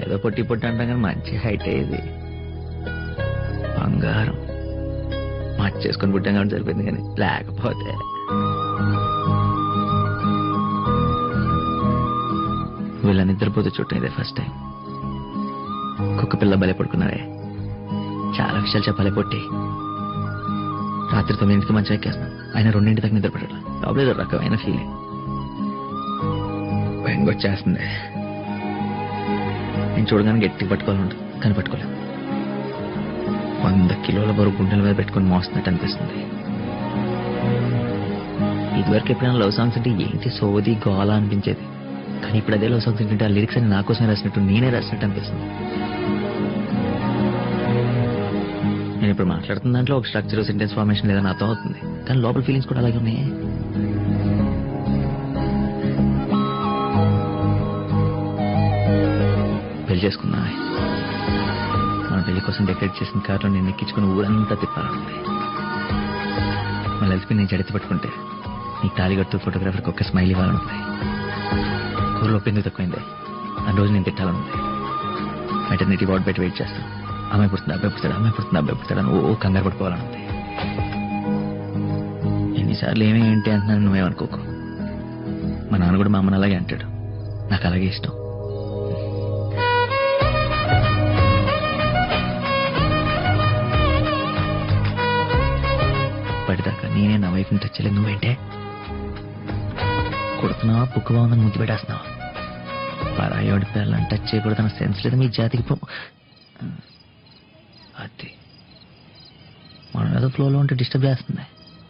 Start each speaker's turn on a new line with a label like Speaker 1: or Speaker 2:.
Speaker 1: ఏదో పొట్టి పొట్టి అంటాం కానీ మంచి హైట్ అయ్యేది బంగారం చేసుకొని పుట్టాం కాబట్టి సరిపోయింది కానీ లేకపోతే వీళ్ళ నిద్రపోతూ చూడటం ఇదే ఫస్ట్ టైం. కుక్క పిల్ల బలే పడుకున్నారే. చాలా విషయాలు చెప్పాలి పొట్టి. రాత్రి 9కి మంచం ఎక్కేస్తాను, ఆయన 2 దాకా నిద్రపడటం లోపల రకమైన ఫీలింగ్ వచ్చేస్తుంది. నేను చూడగానే గట్టిగా పట్టుకోవాలంటుంది కానీ పట్టుకోలేము. 100 కిలోల బరువు గుండెల మీద పెట్టుకుని మోస్తున్నట్టు అనిపిస్తుంది. ఇదివరకు ఎప్పుడైనా లవ్ సాంగ్స్ అంటే ఏంటి సోది గోలా అనిపించేది, కానీ ఇప్పుడు అదే లవ్ సాంగ్స్ ఏంటంటే ఆ లిరిక్స్ అని నా కోసమే రాసినట్టు నేనే రాసినట్టు అనిపిస్తుంది. నేను ఇప్పుడు మాట్లాడుతున్న దాంట్లో ఒక స్ట్రక్చర్ సెంటెన్స్ ఫార్మేషన్ లేదా నాతో అవుతుంది, కానీ లోపల ఫీలింగ్స్ కూడా అలాగే ఉన్నాయి. పెళ్లి చేసుకున్నా మన పెళ్లి కోసం డెకరేట్ చేసిన కార్లో నేను ఎక్కించుకుని ఊరంతా తిప్పాలనుంది. మళ్ళీ కలిపి నేను జడితి పట్టుకుంటే నీ తాళిగట్టు ఫోటోగ్రాఫర్కి ఒక్క స్మైల్ ఇవ్వాలనుంది. ఊళ్ళో పెందుకు తక్కువైంది, ఆ రోజు నేను తిట్టాలనుంది. మెటర్నిటీ వార్డ్ పెట్టి వెయిట్ చేస్తాను. అమ్మాయి పుడుతుంది, అబ్బాయి పుడతాడు, అమ్మాయి పుడుతుంది, అబ్బాయి పుడతాడు అని ఓ కంగారు పట్టుకోవాలనుంది. ఎన్నిసార్లు ఏంటి అంటున్నాను నువ్వేమనుకోకు. మా నాన్న కూడా మా అమ్మని అలాగే అంటాడు, నాకు అలాగే ఇష్టం. పడిదాకా నేనే నా వైఫ్ని టచ్ చేయలేదు, నువ్వేంటే కొడుతున్నావా బుక్ బాగుందని ముద్దు పెట్టేస్తున్నావా? పరాయోడి పిల్లలని టచ్ చేయకూడదన్న సెన్స్ లేదు మీ జాతికి. అది మనం ఏదో ఫ్లోలో ఉంటే డిస్టర్బ్ చేస్తుంది.